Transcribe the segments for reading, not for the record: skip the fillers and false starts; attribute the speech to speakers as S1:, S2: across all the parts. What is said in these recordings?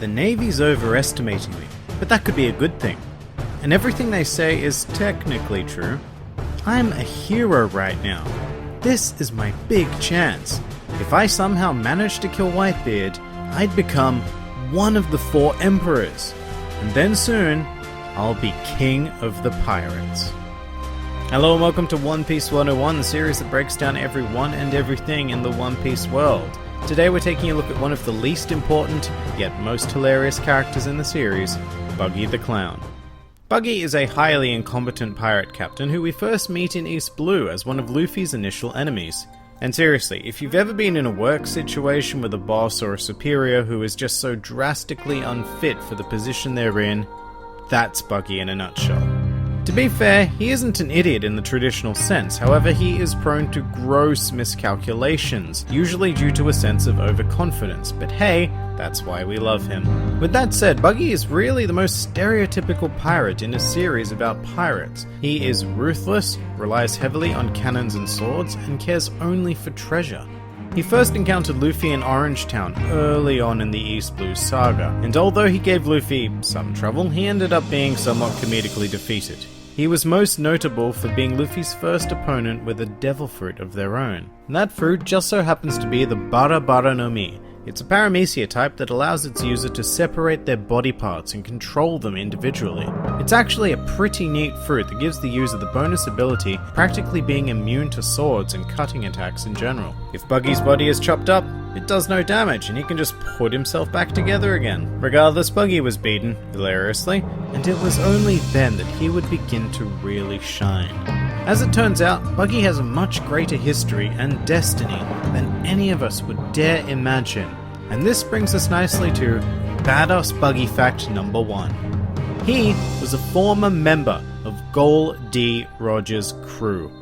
S1: The Navy's overestimating me, but that could be a good thing. And everything they say is technically true. I'm a hero right now. This is my big chance. If I somehow manage to kill Whitebeard, I'd become one of the 4 emperors. And then soon, I'll be king of the pirates. Hello and welcome to One Piece 101, the series that breaks down everyone and everything in the One Piece world. Today we're taking a look at one of the least important, yet most hilarious characters in the series, Buggy the Clown. Buggy is a highly incompetent pirate captain who we first meet in East Blue as one of Luffy's initial enemies. And seriously, if you've ever been in a work situation with a boss or a superior who is just so drastically unfit for the position they're in, that's Buggy in a nutshell. To be fair, he isn't an idiot in the traditional sense, however he is prone to gross miscalculations, usually due to a sense of overconfidence, but hey, that's why we love him. With that said, Buggy is really the most stereotypical pirate in a series about pirates. He is ruthless, relies heavily on cannons and swords, and cares only for treasure. He first encountered Luffy in Orange Town early on in the East Blue saga, and although he gave Luffy some trouble, he ended up being somewhat comedically defeated. He was most notable for being Luffy's first opponent with a devil fruit of their own. And that fruit just so happens to be the Bara Bara no Mi. It's a paramecia type that allows its user to separate their body parts and control them individually. It's actually a pretty neat fruit that gives the user the bonus ability of practically being immune to swords and cutting attacks in general. If Buggy's body is chopped up, it does no damage and he can just put himself back together again. Regardless, Buggy was beaten, hilariously, and it was only then that he would begin to really shine. As it turns out, Buggy has a much greater history and destiny than any of us would dare imagine. And this brings us nicely to Badass Buggy Fact number 1. He was a former member of Gol D. Rogers' crew.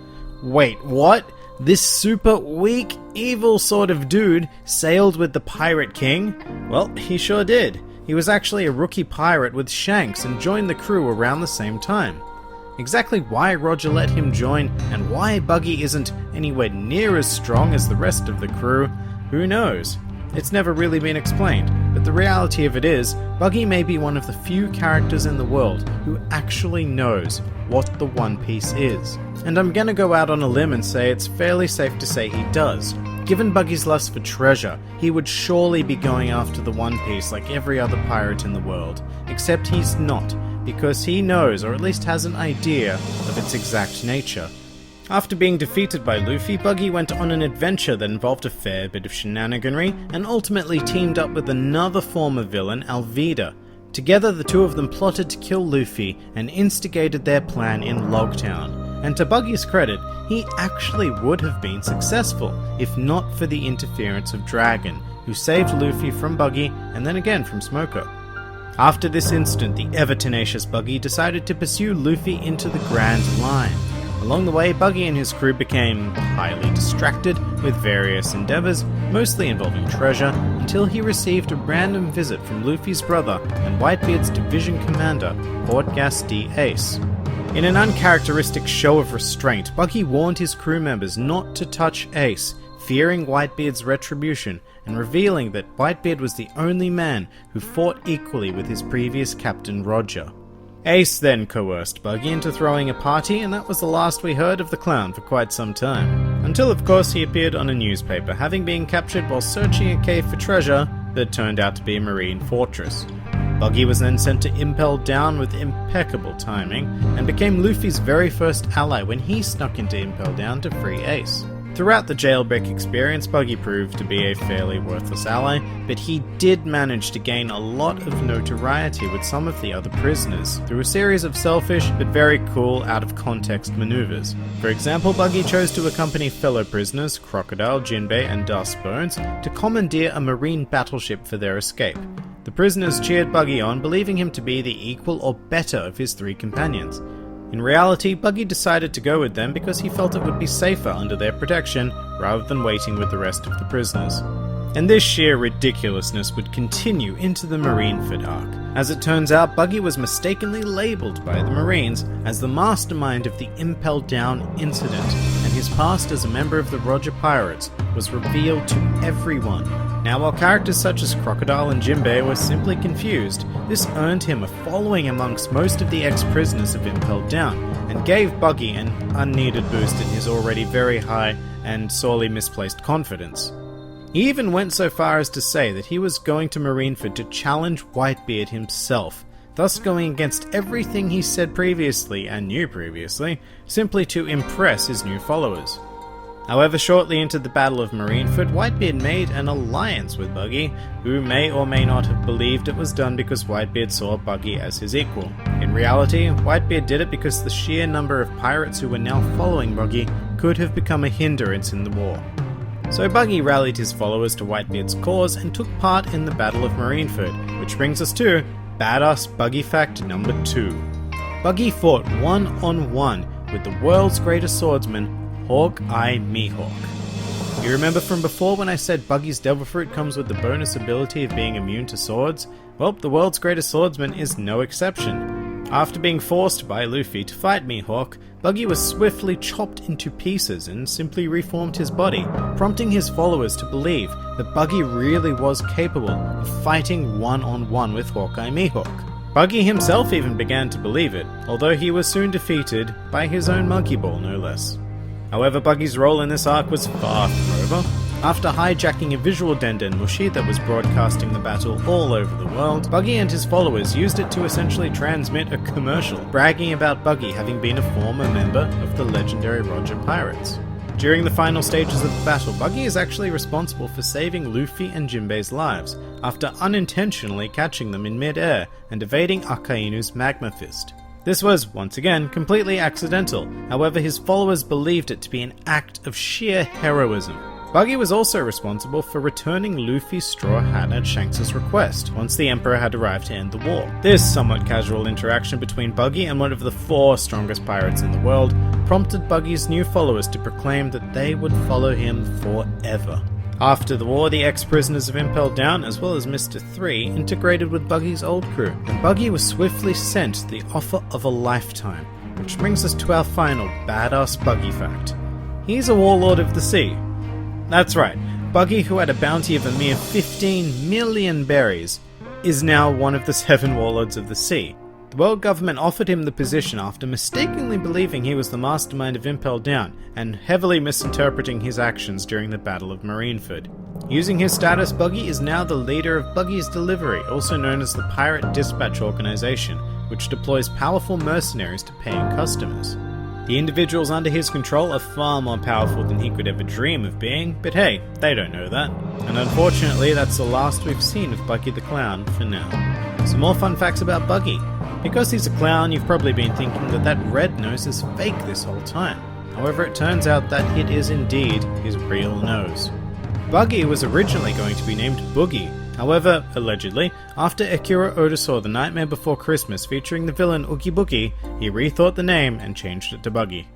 S1: Wait, what? This super weak, evil sort of dude sailed with the Pirate King? Well, he sure did. He was actually a rookie pirate with Shanks and joined the crew around the same time. Exactly why Roger let him join, and why Buggy isn't anywhere near as strong as the rest of the crew, who knows? It's never really been explained, but the reality of it is, Buggy may be one of the few characters in the world who actually knows what the One Piece is. And I'm gonna go out on a limb and say it's fairly safe to say he does. Given Buggy's lust for treasure, he would surely be going after the One Piece like every other pirate in the world, except he's not, because he knows, or at least has an idea, of its exact nature. After being defeated by Luffy, Buggy went on an adventure that involved a fair bit of shenaniganry, and ultimately teamed up with another former villain, Alvida. Together the two of them plotted to kill Luffy, and instigated their plan in Logtown. And to Buggy's credit, he actually would have been successful, if not for the interference of Dragon, who saved Luffy from Buggy, and then again from Smoker. After this incident, the ever-tenacious Buggy decided to pursue Luffy into the Grand Line. Along the way, Buggy and his crew became highly distracted with various endeavors, mostly involving treasure, until he received a random visit from Luffy's brother and Whitebeard's division commander, Port Gas D. Ace. In an uncharacteristic show of restraint, Buggy warned his crew members not to touch Ace, fearing Whitebeard's retribution, and revealing that Whitebeard was the only man who fought equally with his previous captain Roger. Ace then coerced Buggy into throwing a party, and that was the last we heard of the clown for quite some time. Until of course he appeared on a newspaper, having been captured while searching a cave for treasure that turned out to be a marine fortress. Buggy was then sent to Impel Down with impeccable timing, and became Luffy's very first ally when he snuck into Impel Down to free Ace. Throughout the jailbreak experience, Buggy proved to be a fairly worthless ally, but he did manage to gain a lot of notoriety with some of the other prisoners, through a series of selfish but very cool out-of-context maneuvers. For example, Buggy chose to accompany fellow prisoners, Crocodile, Jinbei, and Dust Bones, to commandeer a marine battleship for their escape. The prisoners cheered Buggy on, believing him to be the equal or better of his 3 companions. In reality, Buggy decided to go with them because he felt it would be safer under their protection rather than waiting with the rest of the prisoners. And this sheer ridiculousness would continue into the Marineford arc. As it turns out, Buggy was mistakenly labelled by the Marines as the mastermind of the Impel Down incident, and his past as a member of the Roger Pirates was revealed to everyone. Now, while characters such as Crocodile and Jinbei were simply confused, this earned him a following amongst most of the ex-prisoners of Impelled Down, and gave Buggy an unneeded boost in his already very high and sorely misplaced confidence. He even went so far as to say that he was going to Marineford to challenge Whitebeard himself, thus going against everything he said previously and knew previously, simply to impress his new followers. However, shortly into the Battle of Marineford, Whitebeard made an alliance with Buggy, who may or may not have believed it was done because Whitebeard saw Buggy as his equal. In reality, Whitebeard did it because the sheer number of pirates who were now following Buggy could have become a hindrance in the war. So Buggy rallied his followers to Whitebeard's cause and took part in the Battle of Marineford, which brings us to Badass Buggy Fact number 2. Buggy fought one-on-one with the world's greatest swordsman, Hawk-Eye Mihawk. You remember from before when I said Buggy's Devil Fruit comes with the bonus ability of being immune to swords? Well, the world's greatest swordsman is no exception. After being forced by Luffy to fight Mihawk, Buggy was swiftly chopped into pieces and simply reformed his body, prompting his followers to believe that Buggy really was capable of fighting one-on-one with Hawk-Eye Mihawk. Buggy himself even began to believe it, although he was soon defeated by his own Monkey Ball, no less. However, Buggy's role in this arc was far from over. After hijacking a visual Denden Mushi that was broadcasting the battle all over the world, Buggy and his followers used it to essentially transmit a commercial, bragging about Buggy having been a former member of the legendary Roger Pirates. During the final stages of the battle, Buggy is actually responsible for saving Luffy and Jinbei's lives, after unintentionally catching them in mid-air and evading Akainu's Magma Fist. This was, once again, completely accidental, however his followers believed it to be an act of sheer heroism. Buggy was also responsible for returning Luffy's straw hat at Shanks' request, once the Emperor had arrived to end the war. This somewhat casual interaction between Buggy and one of the 4 strongest pirates in the world prompted Buggy's new followers to proclaim that they would follow him forever. After the war, the ex-prisoners of Impelled Down, as well as Mr. 3, integrated with Buggy's old crew, and Buggy was swiftly sent the offer of a lifetime, which brings us to our final badass Buggy fact. He's a warlord of the sea. That's right, Buggy, who had a bounty of a mere 15 million berries, is now one of the 7 warlords of the sea. The world government offered him the position after mistakenly believing he was the mastermind of Impelled Down and heavily misinterpreting his actions during the Battle of Marineford. Using his status, Buggy is now the leader of Buggy's Delivery, also known as the Pirate Dispatch Organization, which deploys powerful mercenaries to paying customers. The individuals under his control are far more powerful than he could ever dream of being, but hey, they don't know that. And unfortunately, that's the last we've seen of Buggy the Clown for now. Some more fun facts about Buggy. Because he's a clown, you've probably been thinking that that red nose is fake this whole time. However, it turns out that it is indeed his real nose. Buggy was originally going to be named Boogie. However, allegedly, after Akira Oda saw The Nightmare Before Christmas featuring the villain Oogie Boogie, he rethought the name and changed it to Buggy.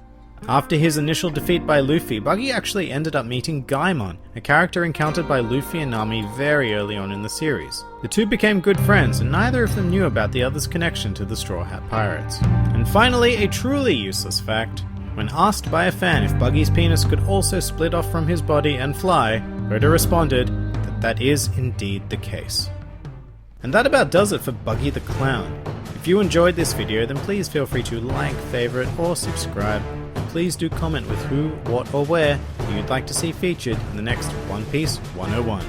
S1: After his initial defeat by Luffy, Buggy actually ended up meeting Gaimon, a character encountered by Luffy and Nami very early on in the series. The two became good friends, and neither of them knew about the other's connection to the Straw Hat Pirates. And finally, a truly useless fact. When asked by a fan if Buggy's penis could also split off from his body and fly, Oda responded that that is indeed the case. And that about does it for Buggy the Clown. If you enjoyed this video, then please feel free to like, favorite, or subscribe. Please do comment with who, what, or where you'd like to see featured in the next One Piece 101.